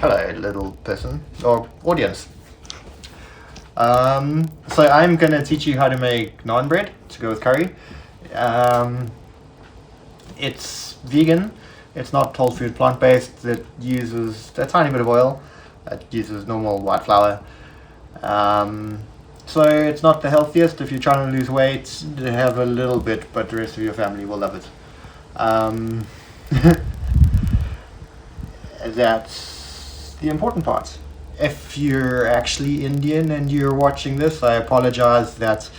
Hello, little person or audience. So I'm gonna teach you how to make naan bread to go with curry. It's vegan. It's not whole food, plant-based. It uses a tiny bit of oil. It uses normal white flour. So it's not the healthiest if you're trying to lose weight. Have a little bit, but the rest of your family will love it. That's the important part. If you're actually Indian and you're watching this, I apologize that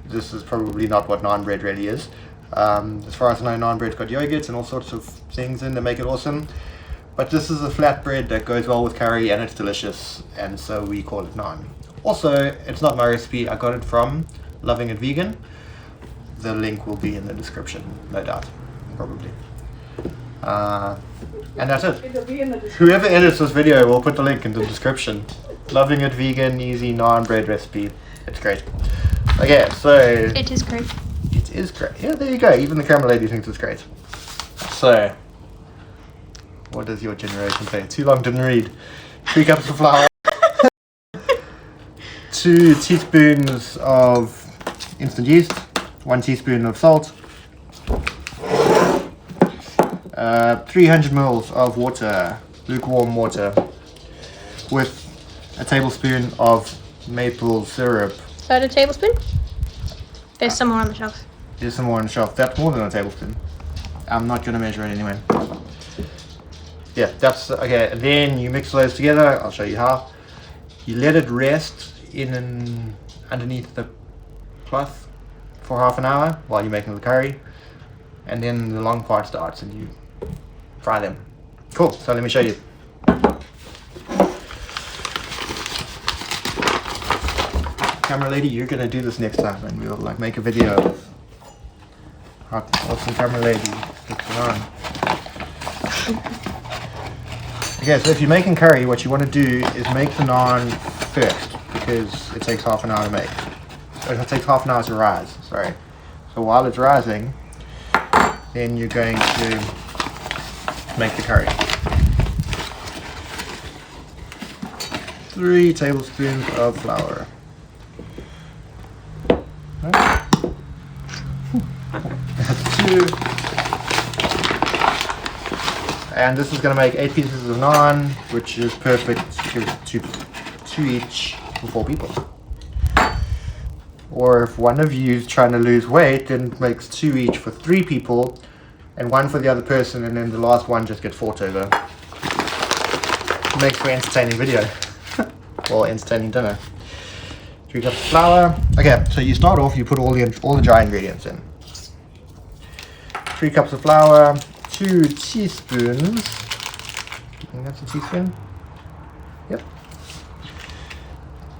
this is probably not what naan bread really is. As far as I know, naan bread's got yogurt and all sorts of things in to make it awesome. But this is a flatbread that goes well with curry and it's delicious, and so we call it naan. Also, it's not my recipe. I got it from Loving It Vegan. The link will be in the description, no doubt, probably. And that's it. It'll be in the description. Whoever edits this video will put the link in the description. Loving It Vegan, easy naan bread recipe. It's great. Okay, so It is great. it is great. Yeah, there you go. Even the camera lady thinks it's great. So, what does your generation say? Too long didn't read. 3 cups of flour. 2 teaspoons of instant yeast. 1 teaspoon of salt. 300 ml of water, lukewarm water, with a tablespoon of maple syrup. Is that a tablespoon? There's some more on the shelf. There's some more on the shelf. That's more than a tablespoon. I'm not going to measure it anyway. Yeah, that's okay. Then you mix those together. I'll show you how. You let it rest underneath the cloth for half an hour while you're making the curry, and then the long part starts and you fry them. Cool. So let me show you. Camera lady, you're gonna do this next time, and we'll like make a video of how awesome camera lady cooks it on. Okay, so if you're making curry, what you want to do is make the naan first, because it takes half an hour to make. It takes half an hour to rise, sorry. So while it's rising, then you're going to make the curry. 3 tablespoons of flour. That's 2. And this is going to make 8 pieces of naan, which is perfect to 2 each for 4 people. Or if one of you is trying to lose weight, then it makes 2 each for 3 people, and 1 for the other person, and then the last one just gets fought over. It makes for entertaining video. Or entertaining dinner. 3 cups of flour. Okay, so you start off, you put all the dry ingredients in. 3 cups of flour, 2 teaspoons. I think that's a teaspoon. Yep.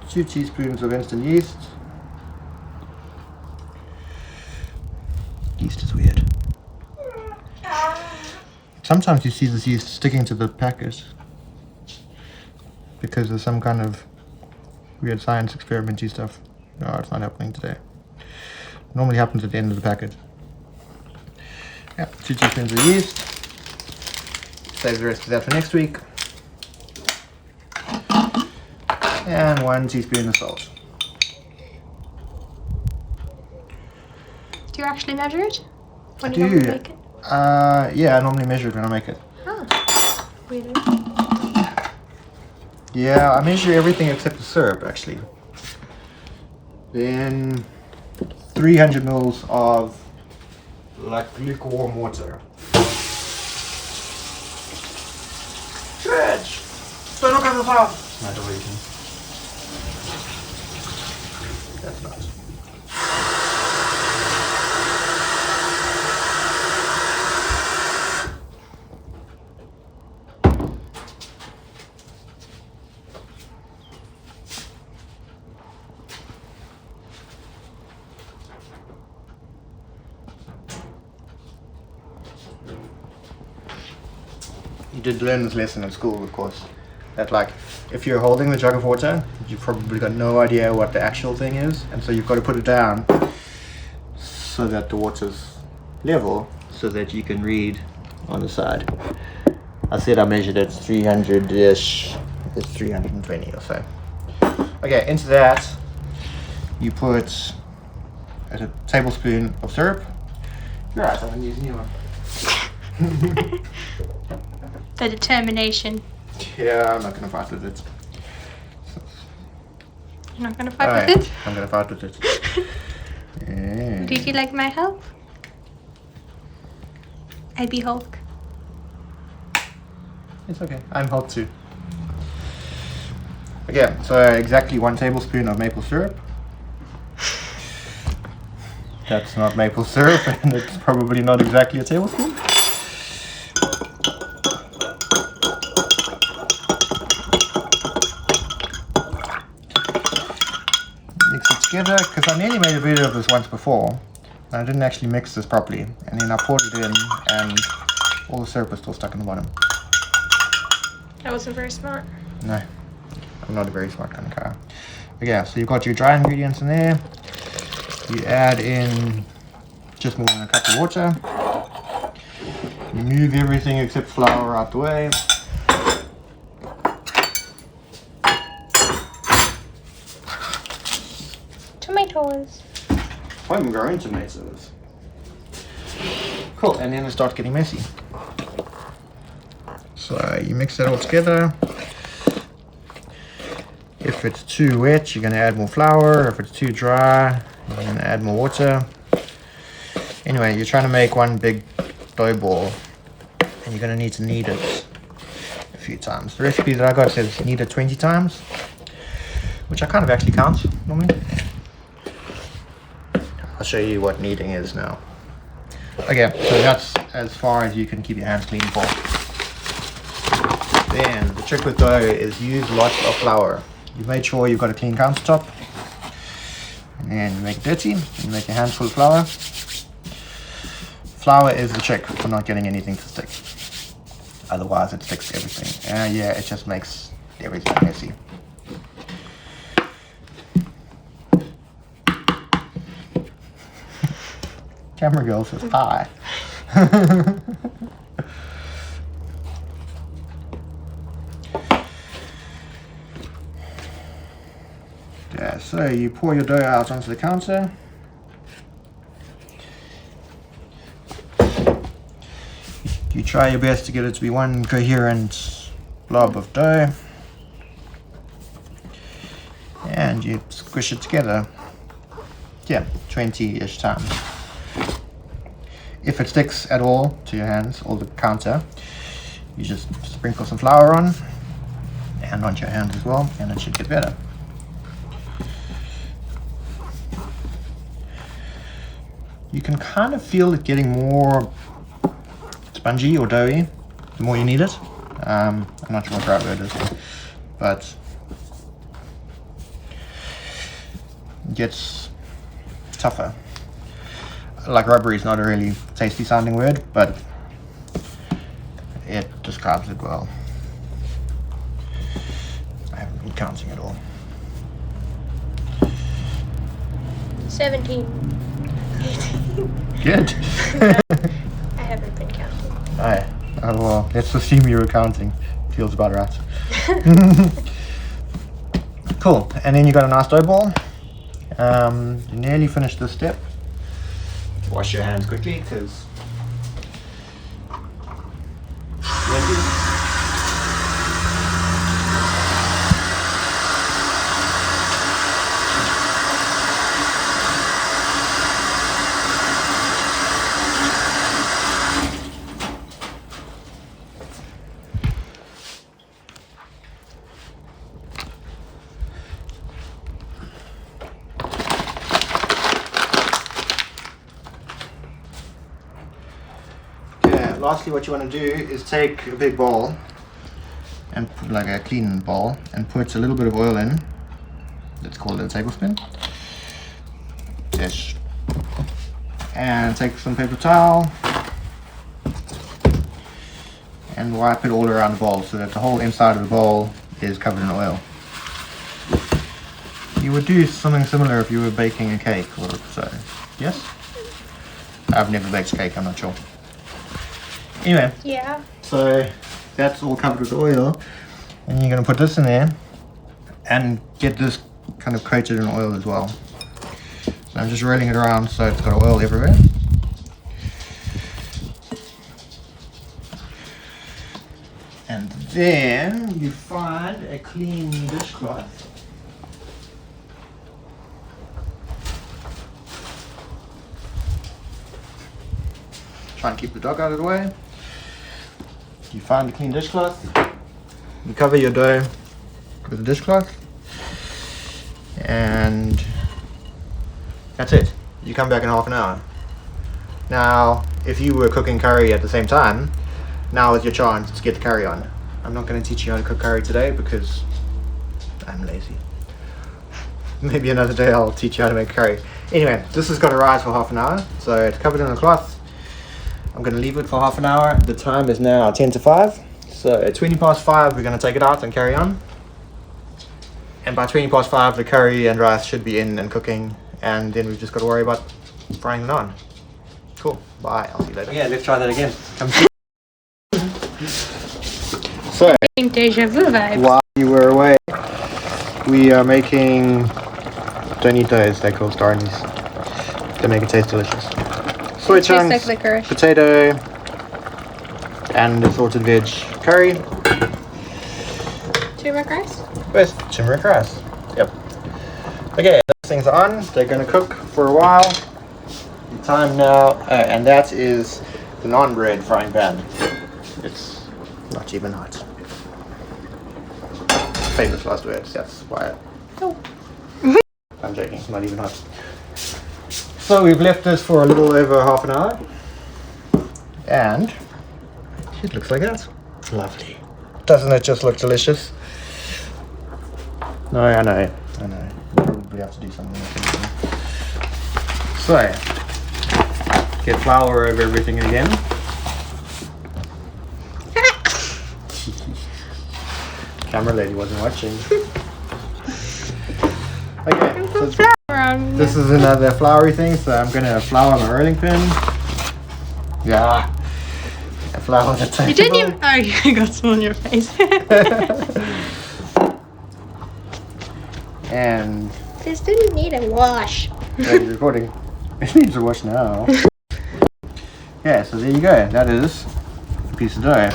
2 teaspoons of instant yeast. Yeast is weird. Sometimes you see this yeast sticking to the packet because of some kind of weird science experimenty stuff. No, it's not happening today. It normally happens at the end of the packet. Yeah, 2 teaspoons of yeast. Save the rest of that for next week. And 1 teaspoon of salt. Do you actually measure it? When I you normally do. make it? Yeah, I normally measure it when I make it. Oh. Really? Yeah, I measure everything except the syrup, actually. Then 300 ml of like lukewarm water. Stretch! So look at the flour! Not the region. That's not. You did learn this lesson in school, of course, that like if you're holding the jug of water, you've probably got no idea what the actual thing is, and so you've got to put it down so that the water's level, so that you can read on the side. I said I measured it 300-ish. It's 320 or so. Okay, into that you put a tablespoon of syrup. You're right, I'm gonna use a new one. The determination. Yeah, I'm not gonna fight with it. You're not gonna fight with it? I'm gonna fight with it. Yeah. Did you like my help? I be Hulk. It's okay. I'm Hulk too. Okay, so exactly 1 tablespoon of maple syrup. That's not maple syrup, and it's probably not exactly a tablespoon. Mix it together, because I nearly made a video of this once before. And I didn't actually mix this properly. And then I poured it in, and all the syrup was still stuck in the bottom. That wasn't very smart. No, I'm not a very smart kind of guy. Okay, so you've got your dry ingredients in there. You add in just more than a cup of water. You move everything except flour out the way. Tomatoes. Homegrown tomatoes. Cool, and then it starts getting messy. So you mix that all together. If it's too wet, you're going to add more flour. If it's too dry, you're going to add more water. Anyway, you're trying to make one big dough ball, and you're going to need to knead it a few times. The recipe that I got says knead it 20 times, which I kind of actually count normally. I'll show you what kneading is now. Okay, so that's as far as you can keep your hands clean for. Then the trick with dough is use lots of flour. You've made sure you've got a clean countertop. And then you make it dirty. You make your hands full of flour. Flour is the trick for not getting anything to stick. Otherwise it sticks to everything. Yeah, it just makes everything messy. Camera girl says hi. Yeah, so you pour your dough out onto the counter. You try your best to get it to be one coherent blob of dough. And you squish it together. Yeah, 20-ish times. If it sticks at all to your hands or the counter, you just sprinkle some flour on and onto your hands as well, and it should get better. You can kind of feel it getting more spongy or doughy the more you knead it. I'm not sure what the right word is, but it gets tougher. Like rubbery is not a really tasty sounding word, but it describes it well. I haven't been counting at all. 17. 18. Good. I haven't been counting. Alright. Oh well, let's assume you were counting. Feels about right. Cool. And then you got a nice dough ball. You nearly finished this step. Wash your hands quickly, because lastly, what you want to do is take a big bowl and put like a clean bowl and put a little bit of oil in. Let's call it a tablespoon. Dish. And take some paper towel and wipe it all around the bowl so that the whole inside of the bowl is covered in oil. You would do something similar if you were baking a cake or so. Yes? I've never baked a cake, I'm not sure. Anyway, Yeah. so that's all covered with oil. And you're going to put this in there and get this kind of coated in oil as well. So I'm just rolling it around so it's got oil everywhere. And then you find a clean dishcloth. Try and keep the dog out of the way. You find a clean dishcloth. You cover your dough with a dishcloth. And that's it. You come back in half an hour. Now, if you were cooking curry at the same time, now is your chance to get the curry on. I'm not going to teach you how to cook curry today because I'm lazy. Maybe another day I'll teach you how to make curry. Anyway, this has got to rise for half an hour. So it's covered in a cloth. I'm going to leave it for half an hour. The time is now 10 to 5. So at 20 past 5, we're going to take it out and carry on. And by 20 past 5, the curry and rice should be in and cooking. And then we've just got to worry about frying the naan. Cool. Bye. I'll see you later. Okay, let's try that again. So, Deja vu vibes. while you were away, we are making, don't eat those, they're called star anise. They make it taste delicious. Soy chunks, Tastes like licorice. potato, and assorted veg curry Turmeric rice? with turmeric rice. Yep. Okay, those things are on. They're going to cook for a while. The time now, and that is the naan bread frying pan. It's not even hot. Famous last words, that's why. Oh. I'm joking, not even hot. So we've left this for a little over half an hour. And it looks like that. Lovely. Doesn't it just look delicious? No, I know. We probably have to do something. So, get flour over everything again. Camera lady wasn't watching. Okay, so this is another floury thing, so I'm gonna flour my rolling pin. Yeah. Flour the table. You didn't even. Oh, you got some on your face. And This didn't need a wash. recording. It needs a wash now. Yeah, so there you go. That is a piece of dough.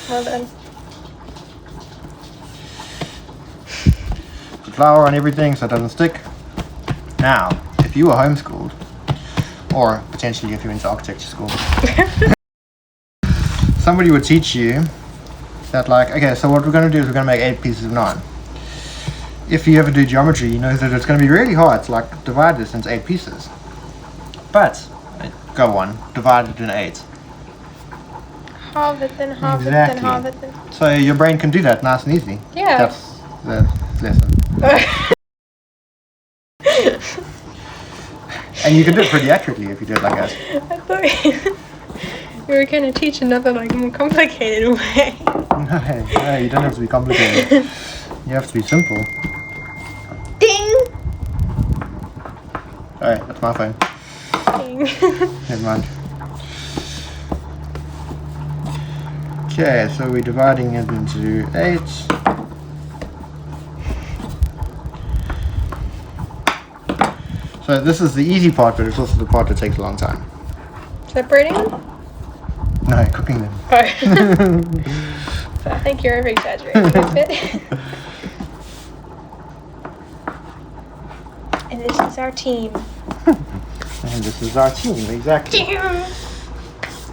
Well done. The flour on everything so it doesn't stick. Now, if you were homeschooled, or potentially if you went to architecture school, somebody would teach you that, like, okay, so what we're going to do is we're going to make 8 pieces of naan. If you ever do geometry, you know that it's going to be really hard to, like, divide this into 8 pieces. But, go on, divide it in 8. Halve it, then halve it, then halve it, then. So your brain can do that nice and easy. Yeah. That's the lesson. And you can do it pretty accurately if you do it like that. I thought you were going to teach another, like, more complicated way. No, you don't have to be complicated. You have to be simple. Ding! Alright, that's my phone. Ding. Never mind. Okay, so we're dividing it into 8. So this is the easy part, but it's also the part that takes a long time. Separating them? No, cooking them. I think you're over-exaggerating a bit. And this is our team. And this is our team, exactly. Damn.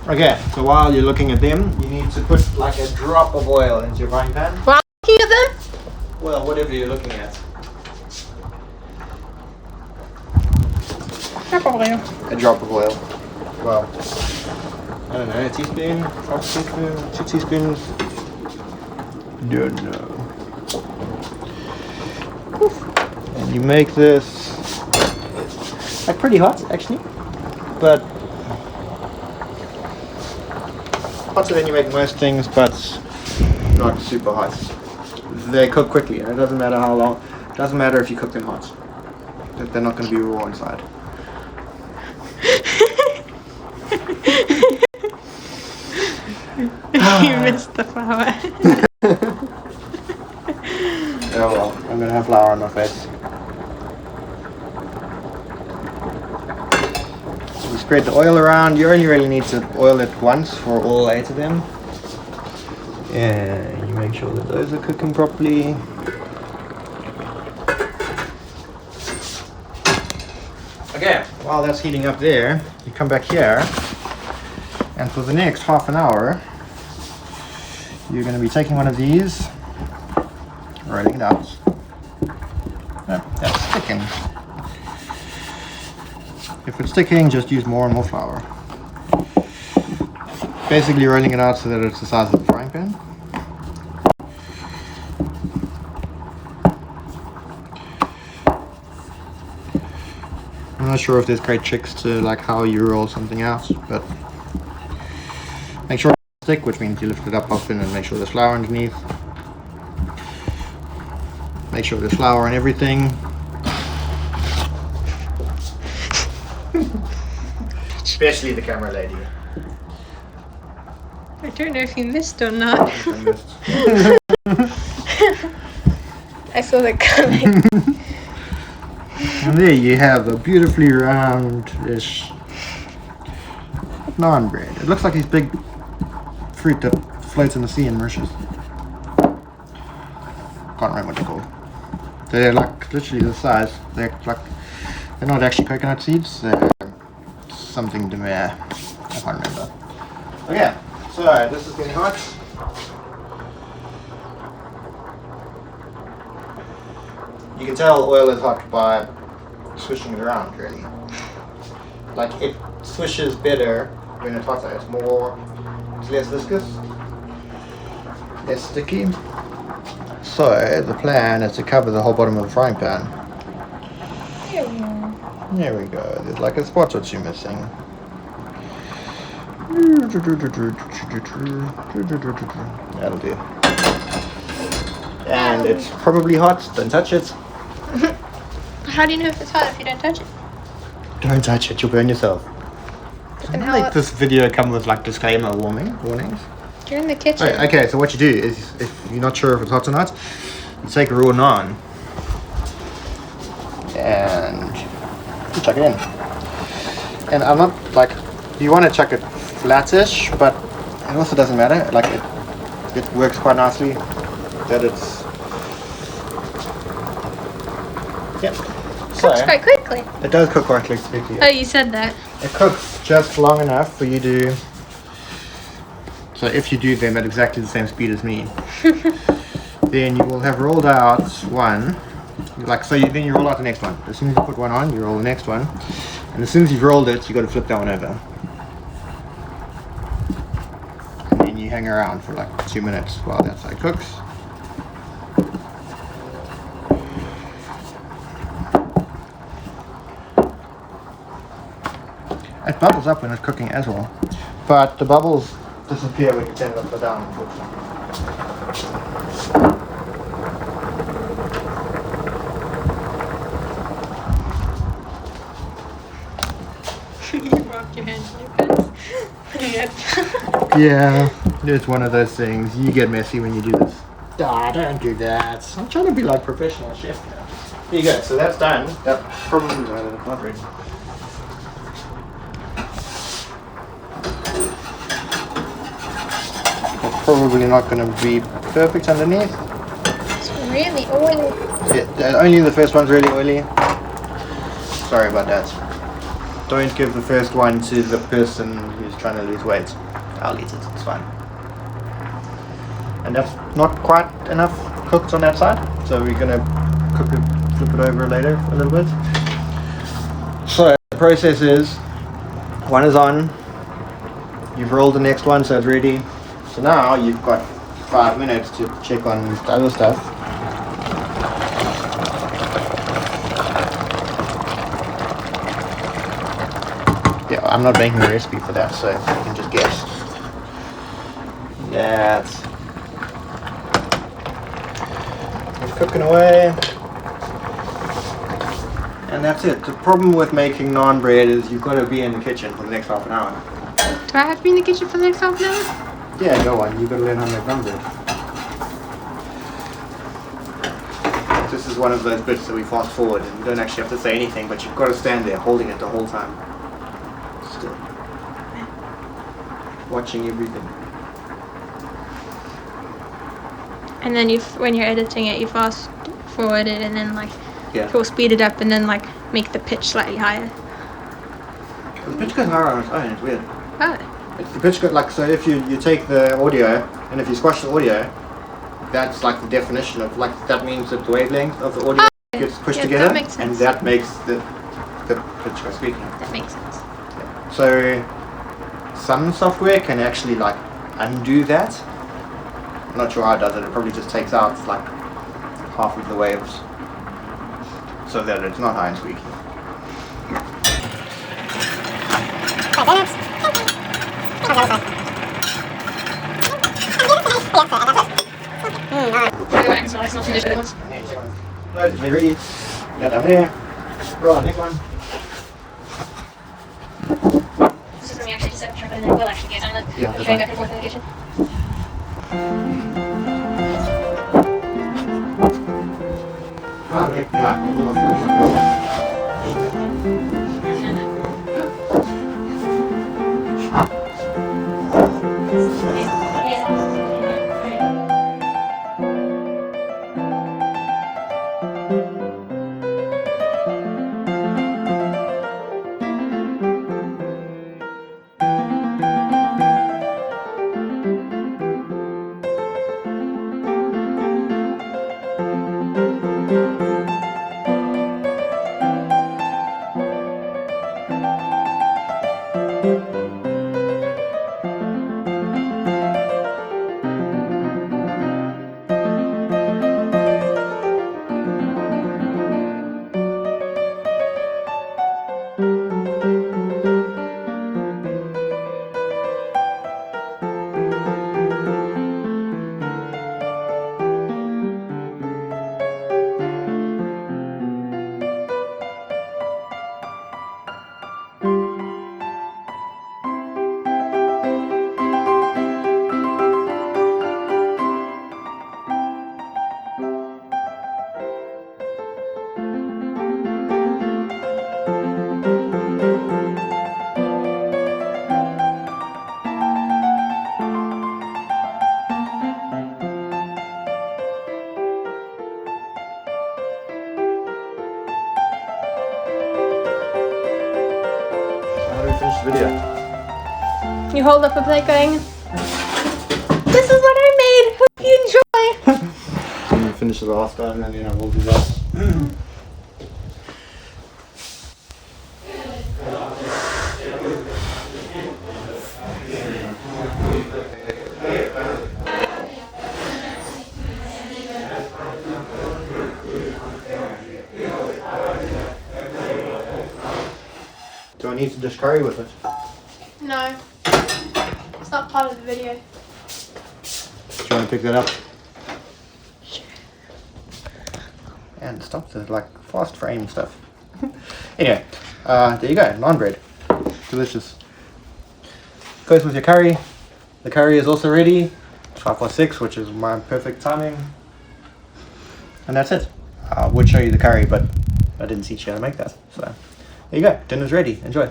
Okay, so while you're looking at them, you need to put like a drop of oil into your frying pan. While looking at them? Well, whatever you're looking at. Drop of oil. A drop of oil. Well, I don't know, a teaspoon, half a teaspoon, 2 teaspoons. Don't know. And you make this like pretty hot actually, but hotter than you make most things, but not super hot. They cook quickly, and it doesn't matter how long. It doesn't matter if you cook them hot. They're not going to be raw inside. You missed the flour. Oh well, I'm gonna have flour on my face. So we spread the oil around. You only really need to oil it once for all 8 of them. And you make sure that those are cooking properly. Okay, while that's heating up there, you come back here, and for the next half an hour, you're going to be taking one of these, rolling it out. Oh, that's sticking. If it's sticking, just use more and more flour. Basically rolling it out so that it's the size of the frying pan. I'm not sure if there's great tricks to like how you roll something out, but make sure it's stick, which means you lift it up often and make sure there's flour underneath. Make sure there's flour on everything. Especially the camera lady. I don't know if you missed or not. I missed. I saw that coming. And there you have a beautifully round-ish naan bread. It looks like these big fruit that floats in the sea in Mauritius. Can't remember what they're called. They're like literally the size. They're not actually coconut seeds. They're something to me. I can't remember. Okay, so this is getting hot. You can tell oil is hot by swishing it around, really. Like it swishes better when it's hotter. It's less viscous, less sticky. So the plan is to cover the whole bottom of the frying pan. There we go. There's like a spot or two missing. That'll do. And it's probably hot. Don't touch it. How do you know if it's hot if you don't touch it? Don't touch it. You'll burn yourself. Then Can make this video come with like disclaimer warnings? You're in the kitchen. Right, okay, so what you do is, if you're not sure if it's hot or not, you take a raw naan and you chuck it in. And I'm not like, you want to chuck it flattish, but it also doesn't matter. Like it works quite nicely that it's. Yep. So Cooks quite quickly. it does cook quite quickly. Oh, you said that. It cooks just long enough for you to. So if you do them at exactly the same speed as me, then you will have rolled out one. Then you roll out the next one. As soon as you put one on, you roll the next one, and as soon as you've rolled it, you got to flip that one over. And then you hang around for like 2 minutes while that side cooks. It bubbles up when it's cooking as well, but the bubbles disappear when you turn it upside down. You rubbed your hands in your pants. Yeah, it's one of those things. You get messy when you do this. Don't do that. I'm trying to be like professional chef now. Here you go. So that's done. That's probably not ready. It's probably not going to be perfect underneath. It's really oily. Only the first one's really oily. Sorry about that. Don't give the first one to the person who's trying to lose weight. I'll eat it, it's fine. And that's not quite enough cooked on that side, so we're gonna flip it over later a little bit. So the process is, one is on, you've rolled the next one so it's ready. So now you've got 5 minutes to check on the other stuff. Yeah, I'm not making a recipe for that, so you can just guess. That's it's cooking away. And that's it. The problem with making naan bread is you've got to be in the kitchen for the next half an hour. Do I have to be in the kitchen for the next half an hour? Yeah, go on. You gotta learn how to make naan bread. This is one of those bits that we fast forward and you don't actually have to say anything, but you've got to stand there holding it the whole time. Still. Watching everything. And then when you're editing it, you fast forward it and then like Yeah. or speed it up and then like make the pitch slightly higher. The pitch goes higher on its own, it's weird. Oh. It's the pitch goes like, so if you take the audio and if you squash the audio, that's like the definition of like, that means that the wavelength of the audio gets pushed together that makes sense. and that makes the pitch go squeaky. That makes sense. Yeah. So some software can actually like undo that. I'm not sure how it does it. It probably just takes out like half of the waves so that it's not high and squeaky. Right, ready? Yeah, down there. Right, next one. This is when we actually set up shop and then we'll actually get on the Yeah, train back and forth in the kitchen. How do we finish the video? You hold up a plate going, this is what I made, hope you enjoy. I'm gonna finish the last one and then we'll do that. Do I need to just curry with it? No, it's not part of the video. Do you want to pick that up? Sure. And stop the like fast frame stuff. Anyway, there you go, naan bread. Delicious. Goes with your curry. The curry is also ready. 6:05, which is my perfect timing. And that's it. I would show you the curry, but I didn't teach you how to make that. So there you go, dinner's ready. Enjoy.